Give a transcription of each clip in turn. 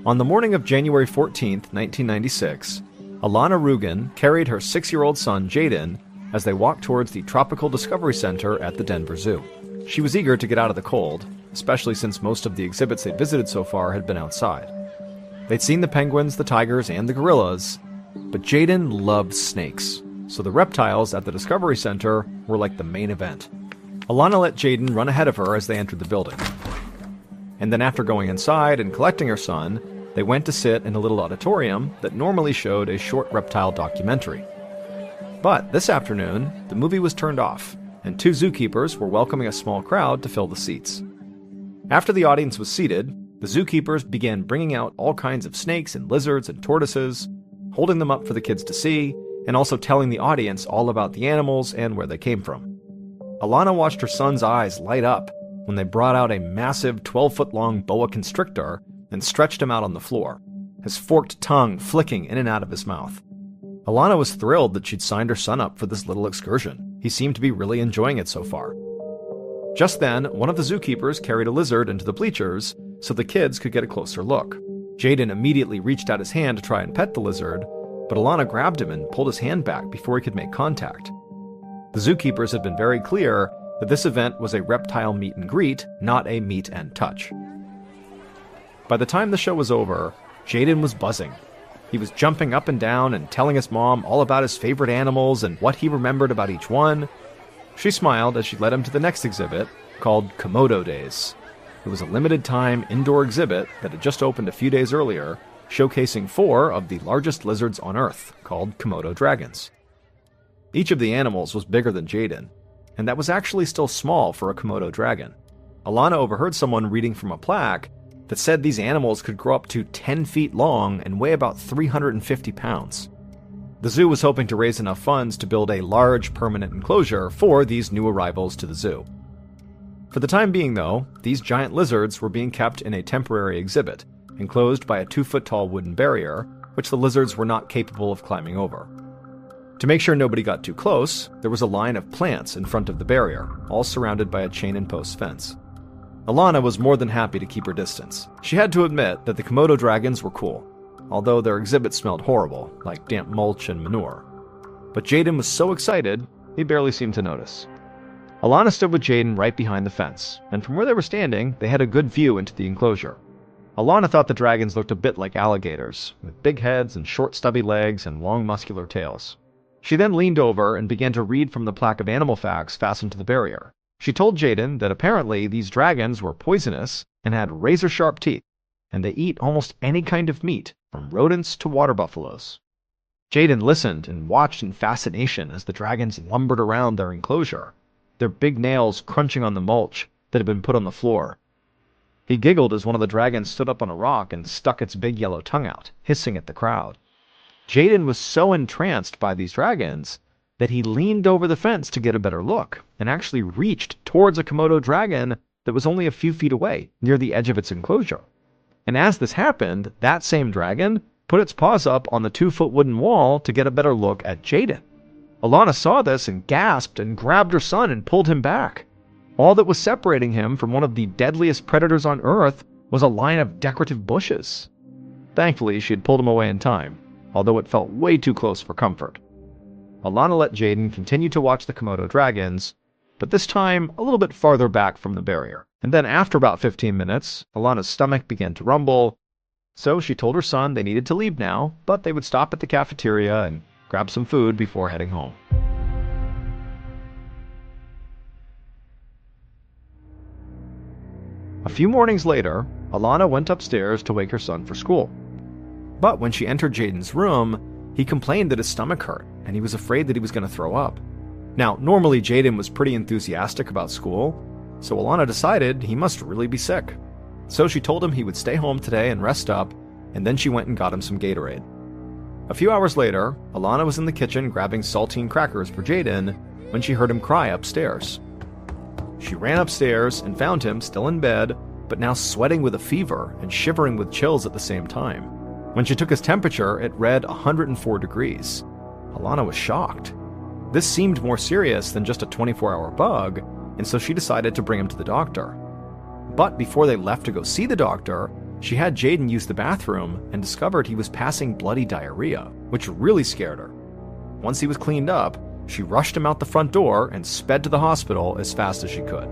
On the morning of January 14th, 1996, Alana Rugen carried her 6-year-old son, Jaden, as they walked towards the Tropical Discovery Center at the Denver Zoo. She was eager to get out of the cold, especially since most of the exhibits they'd visited so far had been outside. They'd seen the penguins, the tigers, and the gorillas, but Jaden loved snakes, so the reptiles at the Discovery Center were like the main event. Alana let Jaden run ahead of her as they entered the building. And then after going inside and collecting her son, they went to sit in a little auditorium that normally showed a short reptile documentary. But this afternoon, the movie was turned off, and 2 zookeepers were welcoming a small crowd to fill the seats. After the audience was seated, the zookeepers began bringing out all kinds of snakes and lizards and tortoises, holding them up for the kids to see, and also telling the audience all about the animals and where they came from. Alana watched her son's eyes light up when they brought out a massive 12-foot-long boa constrictor and stretched him out on the floor, his forked tongue flicking in and out of his mouth. Alana was thrilled that she'd signed her son up for this little excursion. He seemed to be really enjoying it so far. Just then, one of the zookeepers carried a lizard into the bleachers so the kids could get a closer look. Jaden immediately reached out his hand to try and pet the lizard, but Alana grabbed him and pulled his hand back before he could make contact. The zookeepers had been very clear that this event was a reptile meet and greet, not a meet and touch. By the time the show was over, Jaden was buzzing. He was jumping up and down and telling his mom all about his favorite animals and what he remembered about each one. She smiled as she led him to the next exhibit, called Komodo Days. It was a limited-time indoor exhibit that had just opened a few days earlier, showcasing 4 of the largest lizards on Earth, called Komodo dragons. Each of the animals was bigger than Jaden, and that was actually still small for a Komodo dragon. Alana overheard someone reading from a plaque that said these animals could grow up to 10 feet long and weigh about 350 pounds. The zoo was hoping to raise enough funds to build a large permanent enclosure for these new arrivals to the zoo. For the time being, though, these giant lizards were being kept in a temporary exhibit, enclosed by a 2-foot-tall wooden barrier, which the lizards were not capable of climbing over. To make sure nobody got too close, there was a line of plants in front of the barrier, all surrounded by a chain and post fence. Alana was more than happy to keep her distance. She had to admit that the Komodo dragons were cool, although their exhibit smelled horrible, like damp mulch and manure. But Jaden was so excited, he barely seemed to notice. Alana stood with Jaden right behind the fence, and from where they were standing, they had a good view into the enclosure. Alana thought the dragons looked a bit like alligators, with big heads and short stubby legs and long muscular tails. She then leaned over and began to read from the plaque of animal facts fastened to the barrier. She told Jaden that apparently these dragons were poisonous and had razor-sharp teeth, and they eat almost any kind of meat, from rodents to water buffaloes. Jaden listened and watched in fascination as the dragons lumbered around their enclosure, their big nails crunching on the mulch that had been put on the floor. He giggled as one of the dragons stood up on a rock and stuck its big yellow tongue out, hissing at the crowd. Jaden was so entranced by these dragons that he leaned over the fence to get a better look, and actually reached towards a Komodo dragon that was only a few feet away, near the edge of its enclosure. And as this happened, that same dragon put its paws up on the 2-foot wooden wall to get a better look at Jaden. Alana saw this and gasped and grabbed her son and pulled him back. All that was separating him from one of the deadliest predators on Earth was a line of decorative bushes. Thankfully, she had pulled him away in time, although it felt way too close for comfort. Alana let Jaden continue to watch the Komodo dragons, but this time a little bit farther back from the barrier. And then after about 15 minutes, Alana's stomach began to rumble, so she told her son they needed to leave now, but they would stop at the cafeteria and grab some food before heading home. A few mornings later, Alana went upstairs to wake her son for school. But when she entered Jaden's room, he complained that his stomach hurt, and he was afraid that he was going to throw up. Now, normally Jaden was pretty enthusiastic about school, so Alana decided he must really be sick. So she told him he would stay home today and rest up, and then she went and got him some Gatorade. A few hours later, Alana was in the kitchen grabbing saltine crackers for Jaden when she heard him cry upstairs. She ran upstairs and found him still in bed, but now sweating with a fever and shivering with chills at the same time. When she took his temperature, it read 104 degrees. Alana was shocked. This seemed more serious than just a 24-hour bug, and so she decided to bring him to the doctor. But before they left to go see the doctor, She had Jaden use the bathroom and discovered he was passing bloody diarrhea, which really scared her. Once he was cleaned up, she rushed him out the front door and sped to the hospital as fast as she could.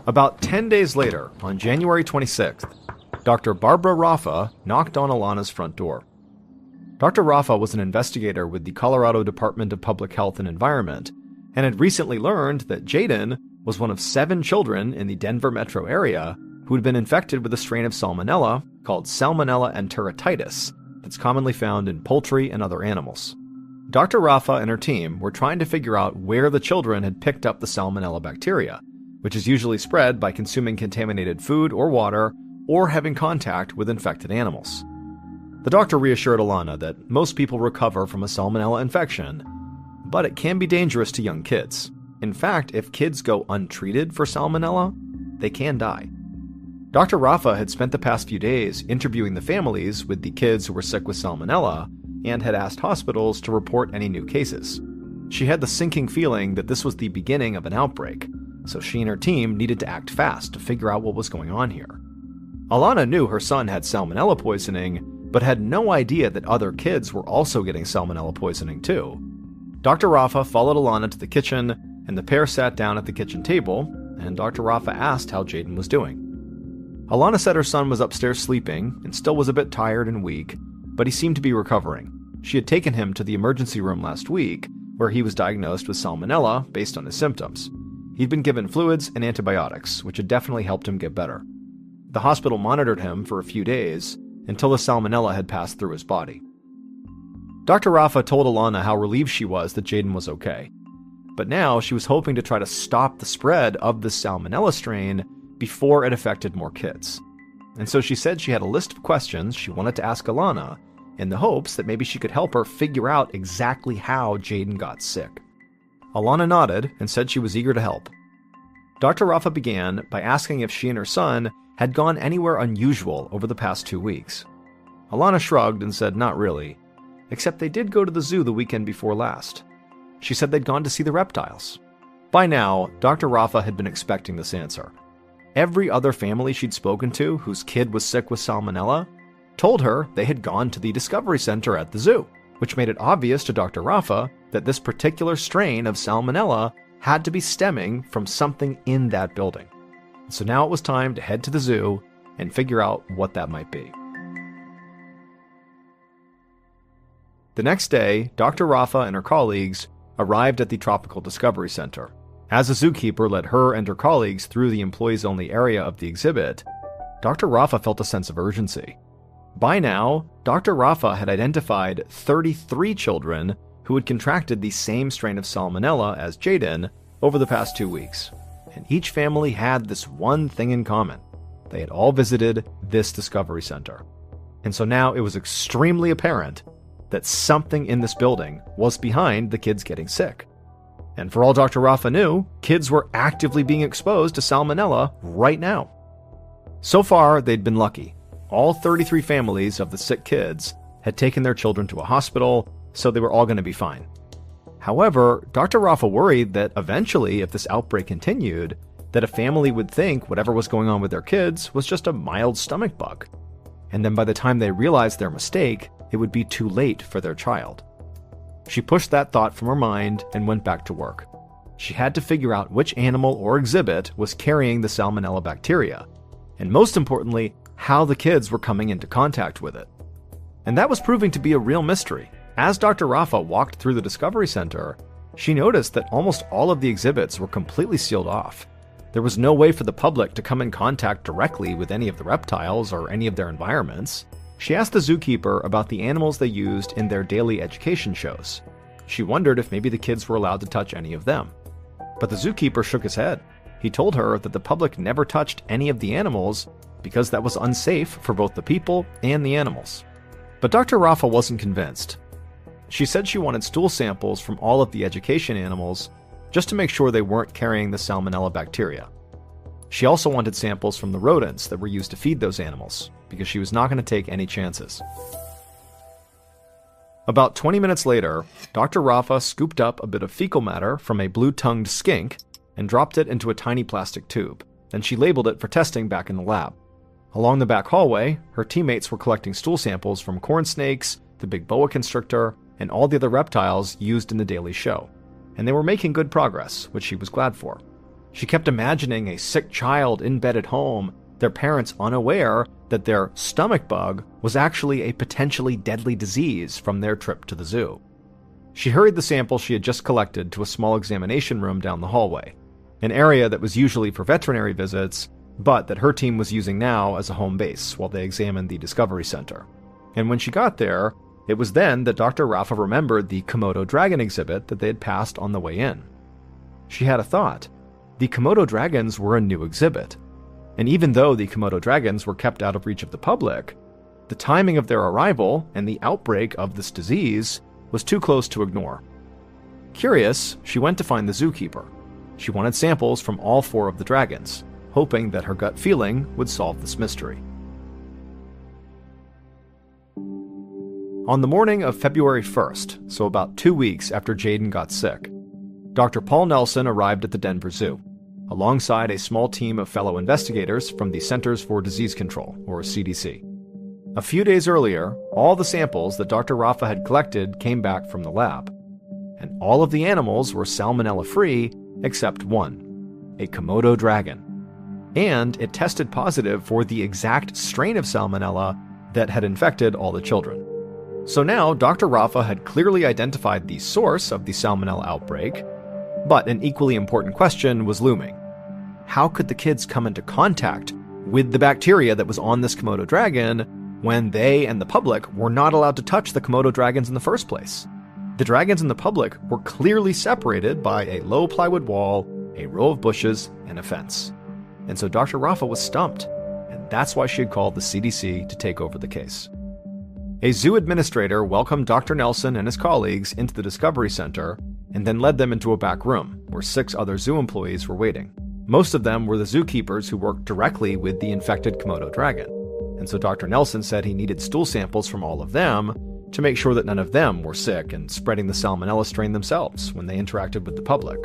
About 10 days later, on January 26th, Dr. Barbara Raffa knocked on Alana's front door. Dr. Raffa was an investigator with the Colorado Department of Public Health and Environment and had recently learned that Jaden was one of 7 children in the Denver metro area who had been infected with a strain of salmonella called Salmonella enteritis that's commonly found in poultry and other animals. Dr. Raffa and her team were trying to figure out where the children had picked up the salmonella bacteria, which is usually spread by consuming contaminated food or water or having contact with infected animals. The doctor reassured Alana that most people recover from a salmonella infection, but it can be dangerous to young kids. In fact, if kids go untreated for salmonella, they can die. Dr. Raffa had spent the past few days interviewing the families with the kids who were sick with salmonella and had asked hospitals to report any new cases. She had the sinking feeling that this was the beginning of an outbreak, so she and her team needed to act fast to figure out what was going on here. Alana knew her son had salmonella poisoning, but had no idea that other kids were also getting salmonella poisoning too. Dr. Raffa followed Alana to the kitchen, and the pair sat down at the kitchen table, and Dr. Raffa asked how Jaden was doing. Alana said her son was upstairs sleeping and still was a bit tired and weak, but he seemed to be recovering. She had taken him to the emergency room last week, where he was diagnosed with salmonella based on his symptoms. He'd been given fluids and antibiotics, which had definitely helped him get better. The hospital monitored him for a few days until the salmonella had passed through his body. Dr. Raffa told Alana how relieved she was that Jaden was okay. But now she was hoping to try to stop the spread of the salmonella strain before it affected more kids. And so she said she had a list of questions she wanted to ask Alana in the hopes that maybe she could help her figure out exactly how Jaden got sick. Alana nodded and said she was eager to help. Dr. Raffa began by asking if she and her son had gone anywhere unusual over the past 2 weeks. Alana shrugged and said not really, except they did go to the zoo the weekend before last. She said they'd gone to see the reptiles. By now, Dr. Raffa had been expecting this answer. Every other family she'd spoken to whose kid was sick with salmonella told her they had gone to the Discovery Center at the zoo, which made it obvious to Dr. Raffa that this particular strain of salmonella had to be stemming from something in that building. So now it was time to head to the zoo and figure out what that might be. The next day, Dr. Raffa and her colleagues arrived at the Tropical Discovery Center. As the zookeeper led her and her colleagues through the employees-only area of the exhibit, Dr. Raffa felt a sense of urgency. By now, Dr. Raffa had identified 33 children who had contracted the same strain of salmonella as Jaden over the past 2 weeks. And each family had this one thing in common. They had all visited this Discovery Center. And so now it was extremely apparent that something in this building was behind the kids getting sick. And for all Dr. Raffa knew, kids were actively being exposed to salmonella right now. So far, they'd been lucky. All 33 families of the sick kids had taken their children to a hospital, so they were all going to be fine. However, Dr. Raffa worried that eventually, if this outbreak continued, that a family would think whatever was going on with their kids was just a mild stomach bug. And then by the time they realized their mistake, it would be too late for their child. She pushed that thought from her mind and went back to work. She had to figure out which animal or exhibit was carrying the salmonella bacteria, and most importantly, how the kids were coming into contact with it. And that was proving to be a real mystery. As Dr. Raffa walked through the Discovery Center, she noticed that almost all of the exhibits were completely sealed off. There was no way for the public to come in contact directly with any of the reptiles or any of their environments. She asked the zookeeper about the animals they used in their daily education shows. She wondered if maybe the kids were allowed to touch any of them. But the zookeeper shook his head. He told her that the public never touched any of the animals because that was unsafe for both the people and the animals. But Dr. Raffa wasn't convinced. She said she wanted stool samples from all of the education animals just to make sure they weren't carrying the salmonella bacteria. She also wanted samples from the rodents that were used to feed those animals, because she was not going to take any chances. About 20 minutes later, Dr. Raffa scooped up a bit of fecal matter from a blue-tongued skink and dropped it into a tiny plastic tube. Then she labeled it for testing back in the lab. Along the back hallway, her teammates were collecting stool samples from corn snakes, the big boa constrictor, and all the other reptiles used in the daily show. And they were making good progress, which she was glad for. She kept imagining a sick child in bed at home, their parents unaware that their stomach bug was actually a potentially deadly disease from their trip to the zoo. She hurried the samples she had just collected to a small examination room down the hallway, an area that was usually for veterinary visits, but that her team was using now as a home base while they examined the Discovery Center. And when she got there, it was then that Dr. Rafa remembered the Komodo dragon exhibit that they had passed on the way in. She had a thought. The Komodo dragons were a new exhibit. And even though the Komodo dragons were kept out of reach of the public, the timing of their arrival and the outbreak of this disease was too close to ignore. Curious, she went to find the zookeeper. She wanted samples from all 4 of the dragons, hoping that her gut feeling would solve this mystery. On the morning of February 1st, so about 2 weeks after Jaden got sick, Dr. Paul Nelson arrived at the Denver Zoo, alongside a small team of fellow investigators from the Centers for Disease Control, or CDC. A few days earlier, all the samples that Dr. Rafa had collected came back from the lab, and all of the animals were salmonella-free except one, a Komodo dragon. And it tested positive for the exact strain of salmonella that had infected all the children. So now Dr. Rafa had clearly identified the source of the salmonella outbreak, but an equally important question was looming. How could the kids come into contact with the bacteria that was on this Komodo dragon when they and the public were not allowed to touch the Komodo dragons in the first place? The dragons and the public were clearly separated by a low plywood wall, a row of bushes, and a fence. And so Dr. Rafa was stumped, and that's why she had called the CDC to take over the case. A zoo administrator welcomed Dr. Nelson and his colleagues into the Discovery Center and then led them into a back room where 6 other zoo employees were waiting. Most of them were the zookeepers who worked directly with the infected Komodo dragon. And so Dr. Nelson said he needed stool samples from all of them to make sure that none of them were sick and spreading the salmonella strain themselves when they interacted with the public.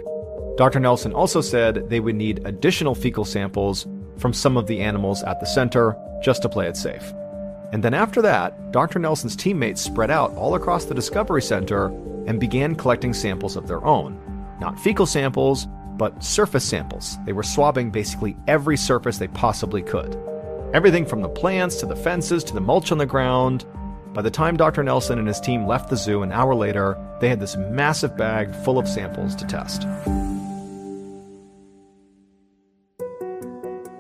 Dr. Nelson also said they would need additional fecal samples from some of the animals at the center just to play it safe. And then after that, Dr. Nelson's teammates spread out all across the Discovery Center and began collecting samples of their own. Not fecal samples, but surface samples. They were swabbing basically every surface they possibly could. Everything from the plants to the fences to the mulch on the ground. By the time Dr. Nelson and his team left the zoo an hour later, they had this massive bag full of samples to test.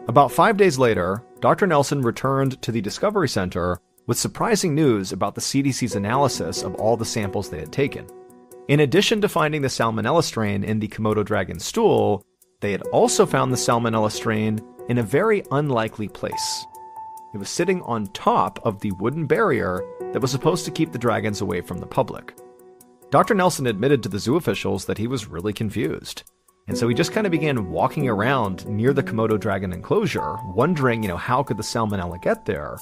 About 5 days later, Dr. Nelson returned to the Discovery Center with surprising news about the CDC's analysis of all the samples they had taken. In addition to finding the salmonella strain in the Komodo dragon's stool, they had also found the salmonella strain in a very unlikely place. It was sitting on top of the wooden barrier that was supposed to keep the dragons away from the public. Dr. Nelson admitted to the zoo officials that he was really confused. And so he just kind of began walking around near the Komodo dragon enclosure, wondering, how could the salmonella get there?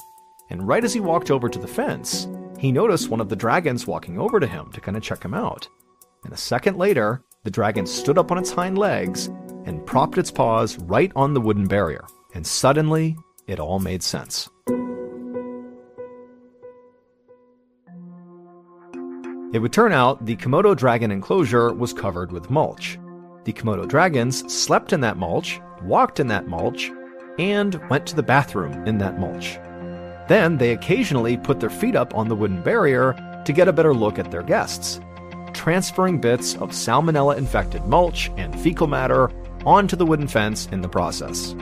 And right as he walked over to the fence, he noticed one of the dragons walking over to him to kind of check him out. And a second later, the dragon stood up on its hind legs and propped its paws right on the wooden barrier. And suddenly, it all made sense. It would turn out the Komodo dragon enclosure was covered with mulch. The Komodo dragons slept in that mulch, walked in that mulch, and went to the bathroom in that mulch. Then they occasionally put their feet up on the wooden barrier to get a better look at their guests, transferring bits of salmonella-infected mulch and fecal matter onto the wooden fence in the process.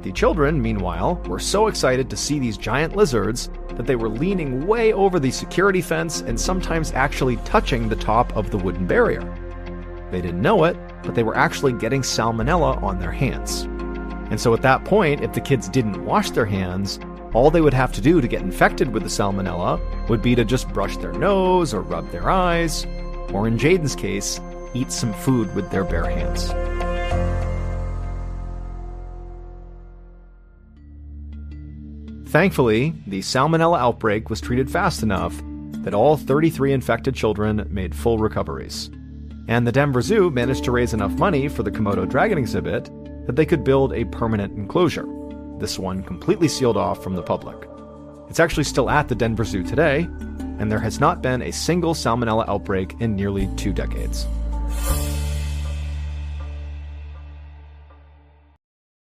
The children, meanwhile, were so excited to see these giant lizards that they were leaning way over the security fence and sometimes actually touching the top of the wooden barrier. They didn't know it, but they were actually getting salmonella on their hands. And so at that point, if the kids didn't wash their hands, all they would have to do to get infected with the salmonella would be to just brush their nose or rub their eyes, or in Jaden's case, eat some food with their bare hands. Thankfully, the salmonella outbreak was treated fast enough that all 33 infected children made full recoveries. And the Denver Zoo managed to raise enough money for the Komodo dragon exhibit that they could build a permanent enclosure, this one completely sealed off from the public. It's actually still at the Denver Zoo today, and there has not been a single salmonella outbreak in nearly 2 decades.